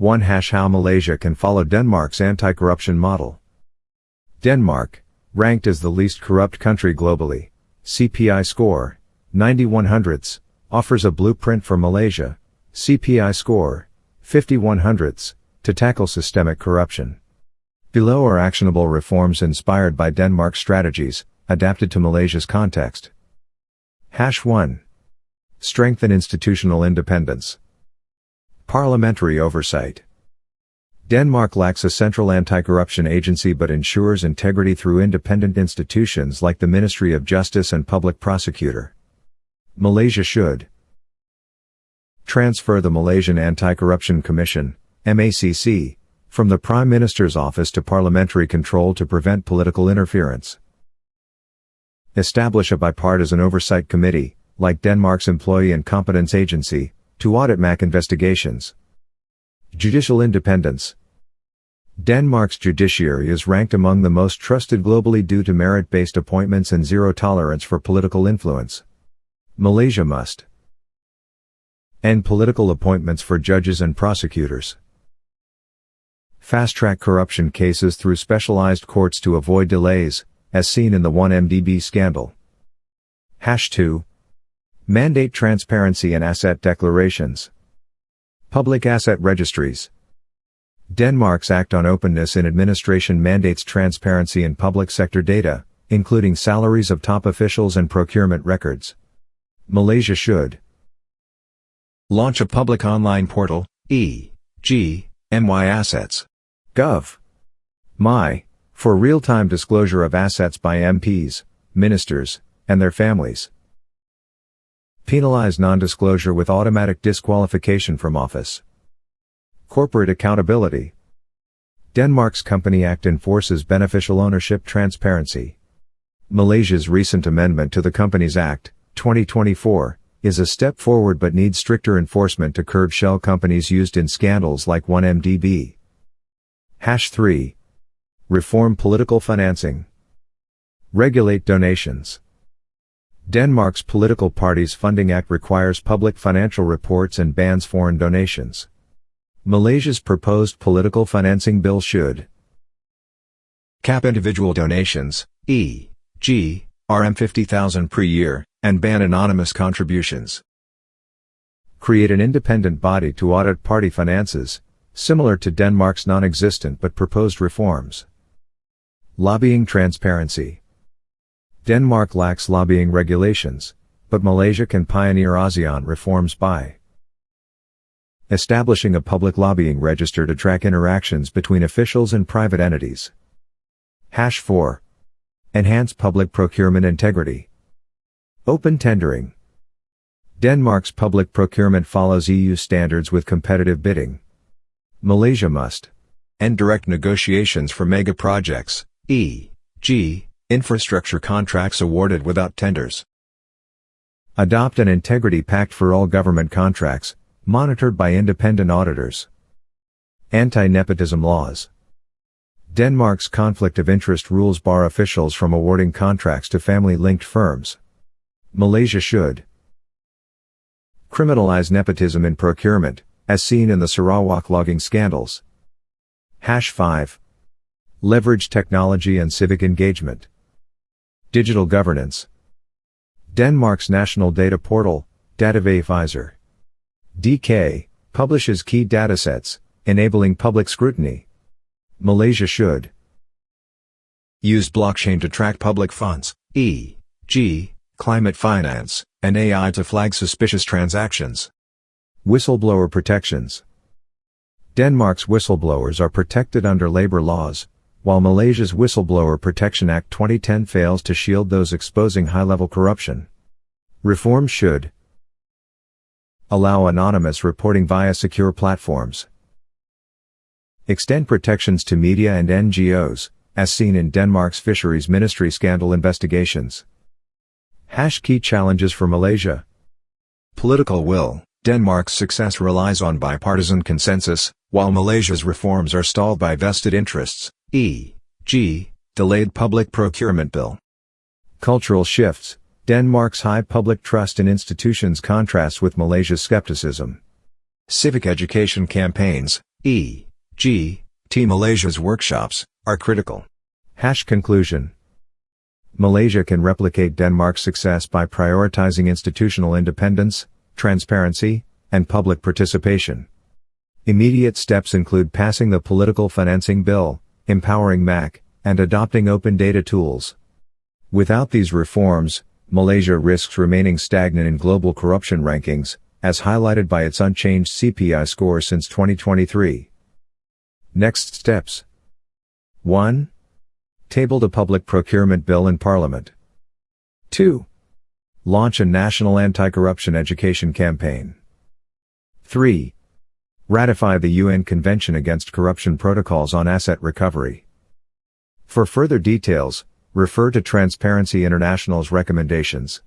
1. How Malaysia can follow Denmark's anti-corruption model. Denmark, ranked as the least corrupt country globally, CPI score, 90/100, offers a blueprint for Malaysia, CPI score, 50/100, to tackle systemic corruption. Below are actionable reforms inspired by Denmark's strategies, adapted to Malaysia's context. 1. Strengthen institutional independence. Parliamentary oversight. Denmark lacks a central anti-corruption agency but ensures integrity through independent institutions like the Ministry of Justice and Public Prosecutor. Malaysia should transfer the Malaysian Anti-Corruption Commission, MACC, from the Prime Minister's office to parliamentary control to prevent political interference. Establish a bipartisan oversight committee, like Denmark's Employee and Competence Agency, to audit MACC investigations. Judicial independence. Denmark's judiciary is ranked among the most trusted globally due to merit-based appointments and zero tolerance for political influence. Malaysia must end political appointments for judges and prosecutors. Fast-track corruption cases through specialized courts to avoid delays, as seen in the 1MDB scandal. 2. Mandate transparency and asset declarations. Public asset registries. Denmark's Act on Openness in Administration mandates transparency in public sector data, including salaries of top officials and procurement records. Malaysia should launch a public online portal, e.g., MY-Assets. Gov.my, for real-time disclosure of assets by MPs, ministers, and their families. Penalize non-disclosure with automatic disqualification from office. Corporate accountability. Denmark's Company Act enforces beneficial ownership transparency. Malaysia's recent amendment to the Companies Act, 2024, is a step forward but needs stricter enforcement to curb shell companies used in scandals like 1MDB. 3. Reform political financing. Regulate donations. Denmark's Political Parties Funding Act requires public financial reports and bans foreign donations. Malaysia's proposed political financing bill should cap individual donations, e.g., Rm50,000 per year, and ban anonymous contributions. Create an independent body to audit party finances, similar to Denmark's non-existent but proposed reforms. Lobbying transparency. Denmark lacks lobbying regulations, but Malaysia can pioneer ASEAN reforms by establishing a public lobbying register to track interactions between officials and private entities. 4. Enhance public procurement integrity. Open tendering. Denmark's public procurement follows EU standards with competitive bidding. Malaysia must end direct negotiations for mega projects, e.g., infrastructure contracts awarded without tenders. Adopt an integrity pact for all government contracts, monitored by independent auditors. Anti-nepotism laws. Denmark's conflict of interest rules bar officials from awarding contracts to family-linked firms. Malaysia should criminalize nepotism in procurement, as seen in the Sarawak logging scandals. 5. Leverage technology and civic engagement. Digital governance. Denmark's national data portal, Datavisor DK, publishes key datasets, enabling public scrutiny. Malaysia should use blockchain to track public funds, e.g., climate finance, and AI to flag suspicious transactions. Whistleblower protections. Denmark's whistleblowers are protected under labor laws, while Malaysia's Whistleblower Protection Act 2010 fails to shield those exposing high-level corruption. Reform should allow anonymous reporting via secure platforms. Extend protections to media and NGOs, as seen in Denmark's Fisheries Ministry scandal investigations. Key challenges for Malaysia. Political will. Denmark's success relies on bipartisan consensus, while Malaysia's reforms are stalled by vested interests, e.g., delayed public procurement bill. Cultural shifts. Denmark's high public trust in institutions contrasts with Malaysia's skepticism. Civic education campaigns. e.g., Malaysia's workshops, are critical. Conclusion. Malaysia can replicate Denmark's success by prioritizing institutional independence, transparency, and public participation. Immediate steps include passing the Political Financing Bill, empowering MACC, and adopting open data tools. Without these reforms, Malaysia risks remaining stagnant in global corruption rankings, as highlighted by its unchanged CPI score since 2023. Next steps. 1. Table a public procurement bill in Parliament. 2. Launch a national anti-corruption education campaign. 3. Ratify the UN Convention Against Corruption Protocols on Asset Recovery. For further details, refer to Transparency International's recommendations.